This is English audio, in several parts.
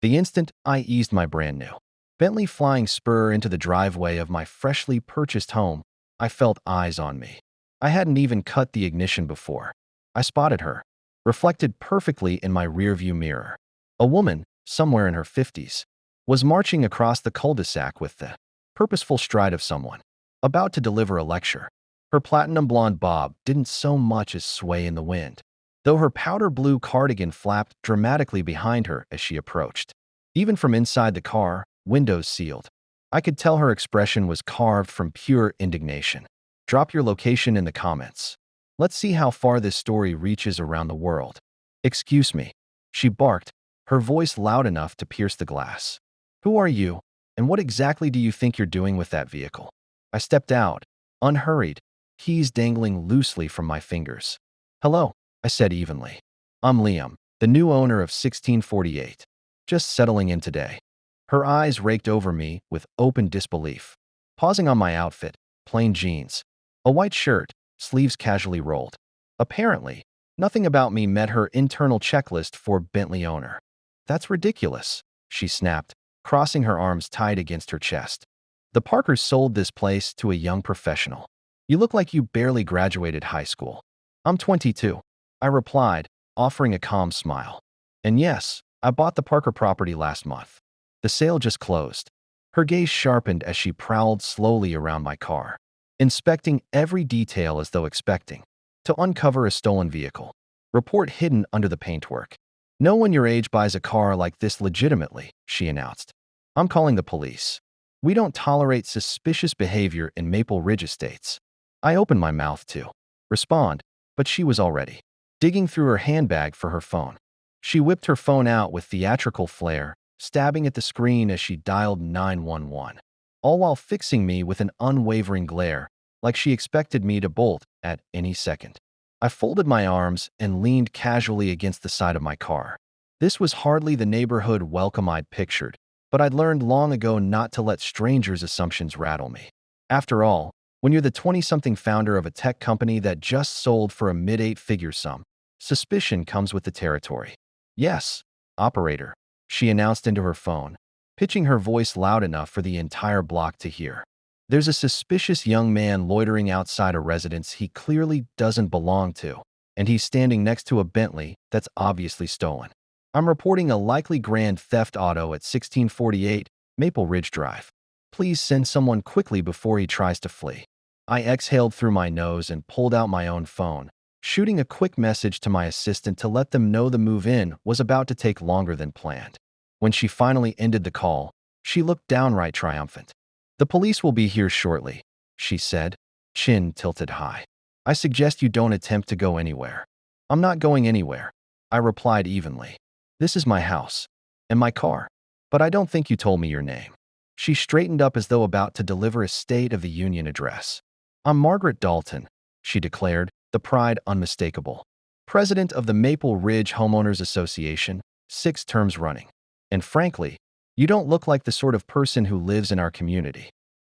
The instant I eased my brand new Bentley flying spur into the driveway of my freshly purchased home, I felt eyes on me. I hadn't even cut the ignition before I spotted her, reflected perfectly in my rearview mirror. A woman, somewhere in her 50s, was marching across the cul-de-sac with the purposeful stride of someone about to deliver a lecture. Her platinum blonde bob didn't so much as sway in the wind, though her powder blue cardigan flapped dramatically behind her as she approached. Even from inside the car, windows sealed, I could tell her expression was carved from pure indignation. Drop your location in the comments. Let's see how far this story reaches around the world. Excuse me, she barked, her voice loud enough to pierce the glass. Who are you, and what exactly do you think you're doing with that vehicle? I stepped out, unhurried, keys dangling loosely from my fingers. Hello, I said evenly. I'm Liam, the new owner of 1648. Just settling in today. Her eyes raked over me with open disbelief. Pausing on my outfit, plain jeans, a white shirt, sleeves casually rolled. Apparently, nothing about me met her internal checklist for Bentley owner. That's ridiculous, she snapped, crossing her arms tight against her chest. The Parkers sold this place to a young professional. You look like you barely graduated high school. I'm 22, I replied, offering a calm smile. And yes, I bought the Parker property last month. The sale just closed. Her gaze sharpened as she prowled slowly around my car, inspecting every detail as though expecting to uncover a stolen vehicle. Report hidden under the paintwork. No one your age buys a car like this legitimately, she announced. I'm calling the police. We don't tolerate suspicious behavior in Maple Ridge Estates. I opened my mouth to respond, but she was already digging through her handbag for her phone. She whipped her phone out with theatrical flair, stabbing at the screen as she dialed 911, all while fixing me with an unwavering glare, like she expected me to bolt at any second. I folded my arms and leaned casually against the side of my car. This was hardly the neighborhood welcome I'd pictured, but I'd learned long ago not to let strangers' assumptions rattle me. After all, when you're the 20-something founder of a tech company that just sold for a mid-eight-figure sum, suspicion comes with the territory. Yes, operator, she announced into her phone, pitching her voice loud enough for the entire block to hear. There's a suspicious young man loitering outside a residence he clearly doesn't belong to, and he's standing next to a Bentley that's obviously stolen. I'm reporting a likely grand theft auto at 1648 Maple Ridge Drive. Please send someone quickly before he tries to flee. I exhaled through my nose and pulled out my own phone, shooting a quick message to my assistant to let them know the move-in was about to take longer than planned. When she finally ended the call, she looked downright triumphant. The police will be here shortly, she said, chin tilted high. I suggest you don't attempt to go anywhere. I'm not going anywhere, I replied evenly. This is my house and my car, but I don't think you told me your name. She straightened up as though about to deliver a State of the Union address. I'm Margaret Dalton, she declared, the pride unmistakable. President of the Maple Ridge Homeowners Association, 6 terms running. And frankly, you don't look like the sort of person who lives in our community.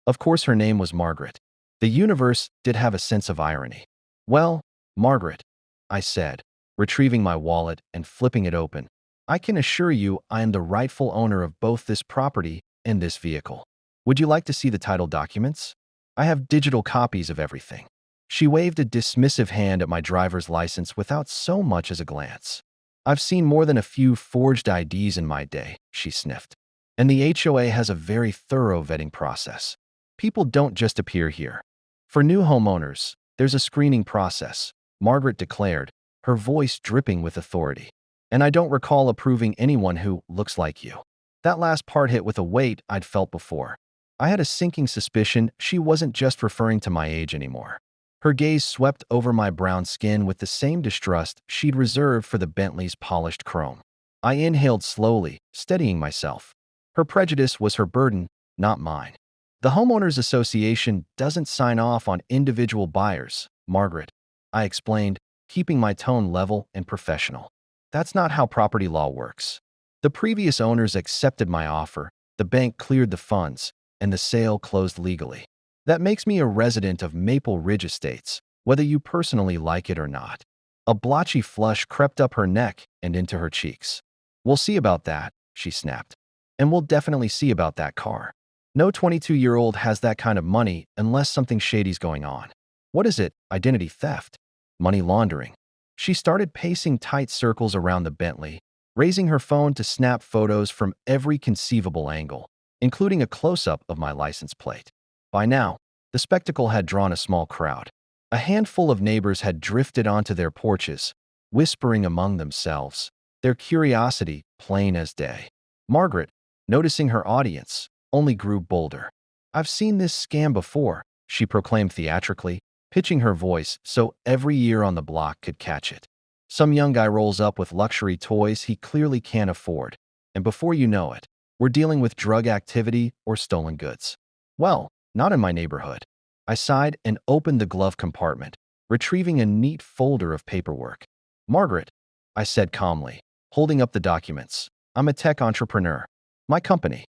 Of course her name was Margaret. The universe did have a sense of irony. Well, Margaret, I said, retrieving my wallet and flipping it open. I can assure you I am the rightful owner of both this property and this vehicle. Would you like to see the title documents? I have digital copies of everything. She waved a dismissive hand at my driver's license without so much as a glance. I've seen more than a few forged IDs in my day, she sniffed. And the HOA has a very thorough vetting process. People don't just appear here. For new homeowners, there's a screening process, Margaret declared, her voice dripping with authority. And I don't recall approving anyone who looks like you. That last part hit with a weight I'd felt before. I had a sinking suspicion she wasn't just referring to my age anymore. Her gaze swept over my brown skin with the same distrust she'd reserved for the Bentley's polished chrome. I inhaled slowly, steadying myself. Her prejudice was her burden, not mine. The Homeowners Association doesn't sign off on individual buyers, Margaret, I explained, keeping my tone level and professional. That's not how property law works. The previous owners accepted my offer, the bank cleared the funds, and the sale closed legally. That makes me a resident of Maple Ridge Estates, whether you personally like it or not. A blotchy flush crept up her neck and into her cheeks. We'll see about that, she snapped. And we'll definitely see about that car. No 22-year-old has that kind of money unless something shady's going on. What is it? Identity theft? Money laundering? She started pacing tight circles around the Bentley, raising her phone to snap photos from every conceivable angle, including a close-up of my license plate. By now, the spectacle had drawn a small crowd. A handful of neighbors had drifted onto their porches, whispering among themselves, their curiosity plain as day. Margaret, noticing her audience, only grew bolder. "I've seen this scam before," she proclaimed theatrically, pitching her voice so every ear on the block could catch it. "Some young guy rolls up with luxury toys he clearly can't afford, and before you know it, we're dealing with drug activity or stolen goods." Well, not in my neighborhood. I sighed and opened the glove compartment, retrieving a neat folder of paperwork. "Margaret," I said calmly, holding up the documents, "I'm a tech entrepreneur. My company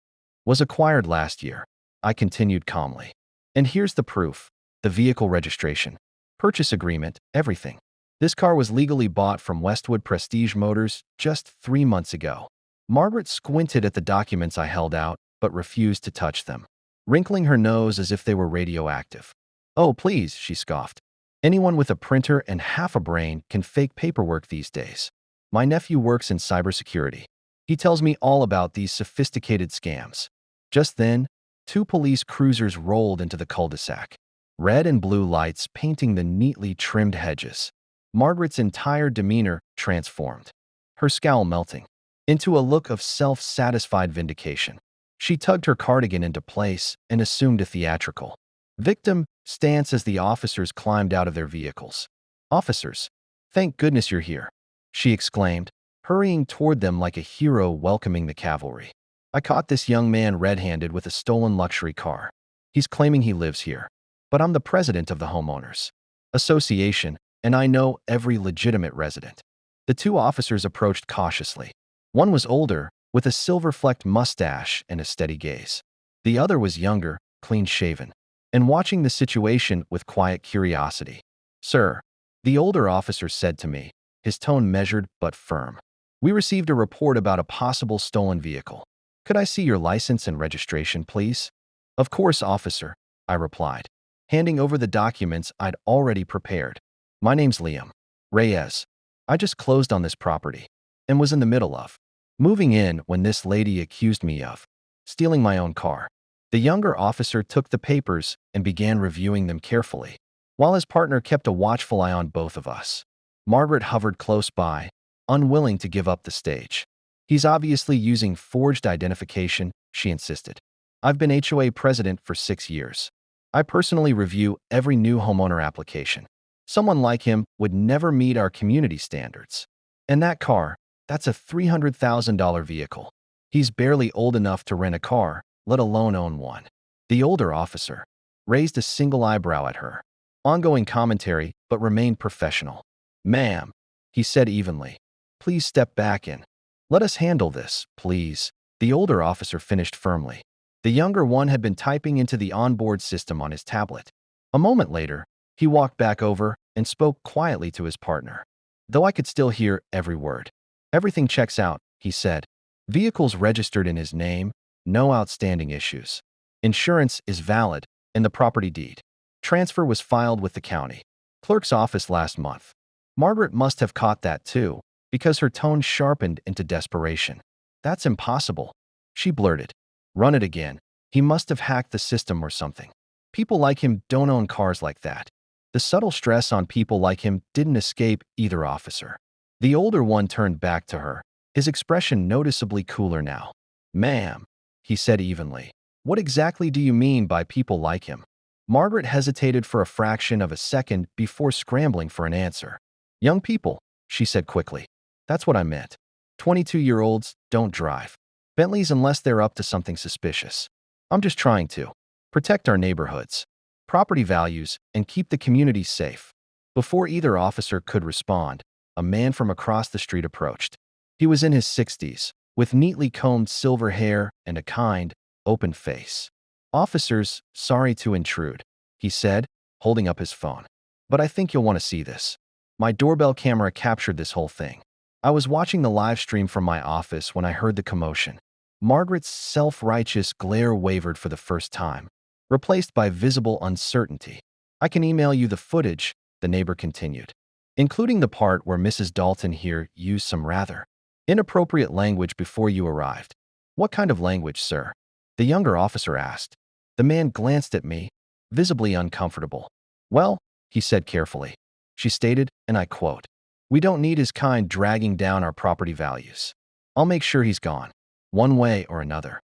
was acquired last year." I continued calmly. "And here's the proof. The vehicle registration, purchase agreement, everything. This car was legally bought from Westwood Prestige Motors just 3 months ago." Margaret squinted at the documents I held out, but refused to touch them, wrinkling her nose as if they were radioactive. "Oh, please," she scoffed. "Anyone with a printer and half a brain can fake paperwork these days. My nephew works in cybersecurity. He tells me all about these sophisticated scams." Just then, 2 police cruisers rolled into the cul-de-sac, red and blue lights painting the neatly trimmed hedges. Margaret's entire demeanor transformed, her scowl melting into a look of self-satisfied vindication. She tugged her cardigan into place and assumed a theatrical victim stance as the officers climbed out of their vehicles. "Officers, thank goodness you're here," she exclaimed, hurrying toward them like a hero welcoming the cavalry. "I caught this young man red-handed with a stolen luxury car. He's claiming he lives here. But I'm the president of the homeowners association, and I know every legitimate resident." The 2 officers approached cautiously. One was older, with a silver-flecked mustache and a steady gaze. The other was younger, clean-shaven, and watching the situation with quiet curiosity. "Sir," the older officer said to me, his tone measured but firm, "we received a report about a possible stolen vehicle. Could I see your license and registration, please?" "Of course, officer," I replied, handing over the documents I'd already prepared. "My name's Liam Reyes. I just closed on this property and was in the middle of moving in when this lady accused me of stealing my own car." The younger officer took the papers and began reviewing them carefully, while his partner kept a watchful eye on both of us. Margaret hovered close by, unwilling to give up the stage. "He's obviously using forged identification," she insisted. "I've been HOA president for 6 years. I personally review every new homeowner application. Someone like him would never meet our community standards. And that car, that's a $300,000 vehicle. He's barely old enough to rent a car, let alone own one." The older officer raised a single eyebrow at her, ongoing commentary, but remained professional. "Ma'am," he said evenly, "please step back and let us handle this, please." The older officer finished firmly. The younger one had been typing into the onboard system on his tablet. A moment later, he walked back over and spoke quietly to his partner, though I could still hear every word. "Everything checks out," he said. "Vehicles registered in his name, no outstanding issues. Insurance is valid, and the property deed transfer was filed with the county clerk's office last month." Margaret must have caught that too, because her tone sharpened into desperation. "That's impossible," she blurted. "Run it again. He must have hacked the system or something. People like him don't own cars like that." The subtle stress on people like him didn't escape either officer. The older one turned back to her, his expression noticeably cooler now. "Ma'am," he said evenly, "what exactly do you mean by people like him?" Margaret hesitated for a fraction of a second before scrambling for an answer. "Young people," she said quickly. "That's what I meant. 22-year-olds don't drive Bentleys unless they're up to something suspicious. I'm just trying to protect our neighborhoods, property values, and keep the community safe." Before either officer could respond, a man from across the street approached. He was in his 60s, with neatly combed silver hair and a kind, open face. "Officers, sorry to intrude," he said, holding up his phone. "But I think you'll want to see this. My doorbell camera captured this whole thing. I was watching the live stream from my office when I heard the commotion. Margaret's self-righteous glare wavered for the first time, replaced by visible uncertainty. I can email you the footage, the neighbor continued, including the part where Mrs. Dalton here used some rather inappropriate language before you arrived. What kind of language, sir? The younger officer asked. The man glanced at me, visibly uncomfortable. Well, he said carefully. She stated, and I quote, "We don't need his kind dragging down our property values. I'll make sure he's gone, one way or another."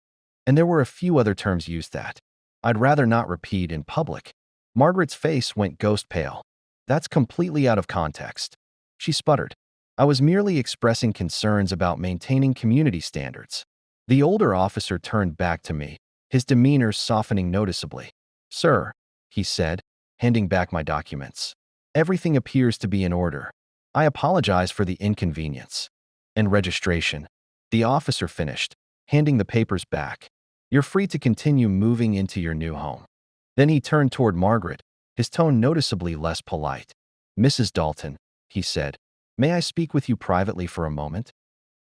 And there were a few other terms used that I'd rather not repeat in public. Margaret's face went ghost pale. That's completely out of context. She sputtered. I was merely expressing concerns about maintaining community standards. The older officer turned back to me, his demeanor softening noticeably. Sir, he said, handing back my documents. Everything appears to be in order. I apologize for the inconvenience. And registration. The officer finished, handing the papers back. You're free to continue moving into your new home. Then he turned toward Margaret, his tone noticeably less polite. Mrs. Dalton, he said, may I speak with you privately for a moment?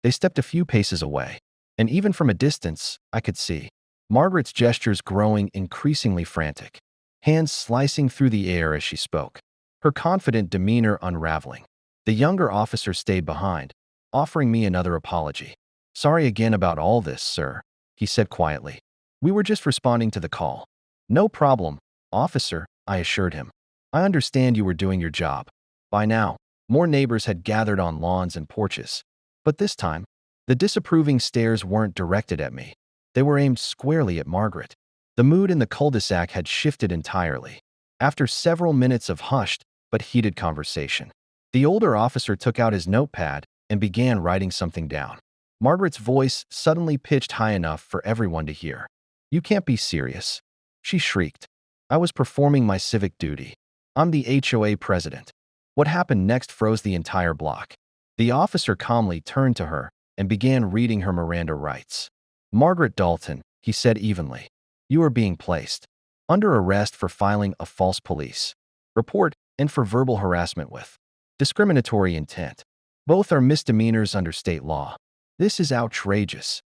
They stepped a few paces away, and even from a distance, I could see Margaret's gestures growing increasingly frantic, hands slicing through the air as she spoke, her confident demeanor unraveling. The younger officer stayed behind, offering me another apology. Sorry again about all this, sir, he said quietly. We were just responding to the call. No problem, officer, I assured him. I understand you were doing your job. By now, more neighbors had gathered on lawns and porches. But this time, the disapproving stares weren't directed at me. They were aimed squarely at Margaret. The mood in the cul-de-sac had shifted entirely. After several minutes of hushed but heated conversation, the older officer took out his notepad and began writing something down. Margaret's voice suddenly pitched high enough for everyone to hear. You can't be serious, she shrieked. I was performing my civic duty. I'm the HOA president. What happened next froze the entire block. The officer calmly turned to her and began reading her Miranda rights. Margaret Dalton, he said evenly, you are being placed under arrest for filing a false police report and for verbal harassment with discriminatory intent. Both are misdemeanors under state law. This is outrageous.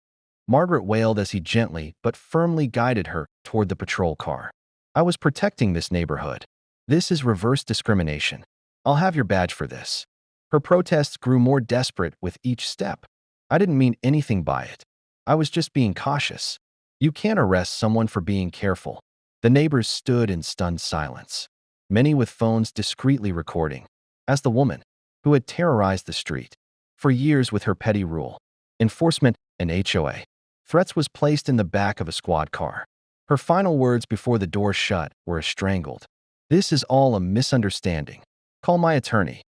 Margaret wailed as he gently but firmly guided her toward the patrol car. I was protecting this neighborhood. This is reverse discrimination. I'll have your badge for this. Her protests grew more desperate with each step. I didn't mean anything by it. I was just being cautious. You can't arrest someone for being careful. The neighbors stood in stunned silence, many with phones discreetly recording, as the woman, who had terrorized the street for years with her petty rule, enforcement, and HOA threats, was placed in the back of a squad car. Her final words before the door shut were as strangled. This is all a misunderstanding. Call my attorney.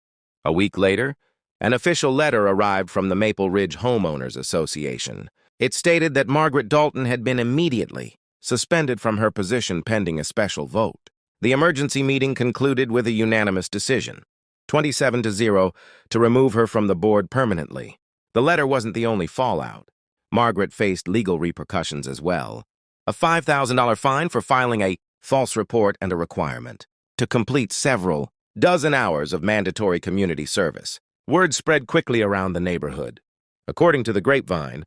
A week later, an official letter arrived from the Maple Ridge Homeowners Association. It stated that Margaret Dalton had been immediately suspended from her position pending a special vote. The emergency meeting concluded with a unanimous decision, 27-0, to remove her from the board permanently. The letter wasn't the only fallout. Margaret faced legal repercussions as well. A $5,000 fine for filing a false report and a requirement to complete several dozen hours of mandatory community service. Word spread quickly around the neighborhood. According to the grapevine,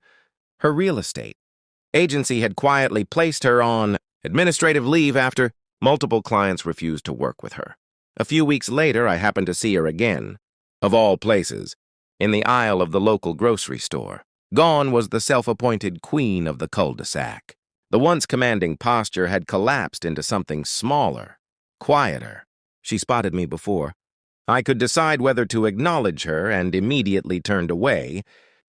her real estate agency had quietly placed her on administrative leave after multiple clients refused to work with her. A few weeks later, I happened to see her again, of all places, in the aisle of the local grocery store. Gone was the self-appointed queen of the cul-de-sac. The once commanding posture had collapsed into something smaller, quieter. She spotted me before. I could decide whether to acknowledge her and immediately turned away,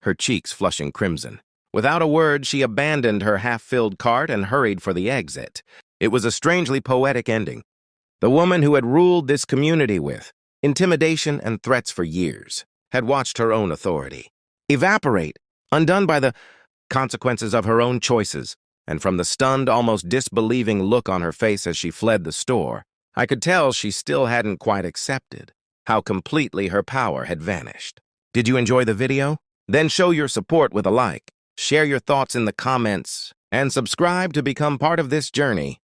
her cheeks flushing crimson. Without a word, she abandoned her half-filled cart and hurried for the exit. It was a strangely poetic ending. The woman who had ruled this community with intimidation and threats for years had watched her own authority evaporate, undone by the consequences of her own choices, and from the stunned, almost disbelieving look on her face as she fled the store, I could tell she still hadn't quite accepted how completely her power had vanished. Did you enjoy the video? Then show your support with a like, share your thoughts in the comments, and subscribe to become part of this journey.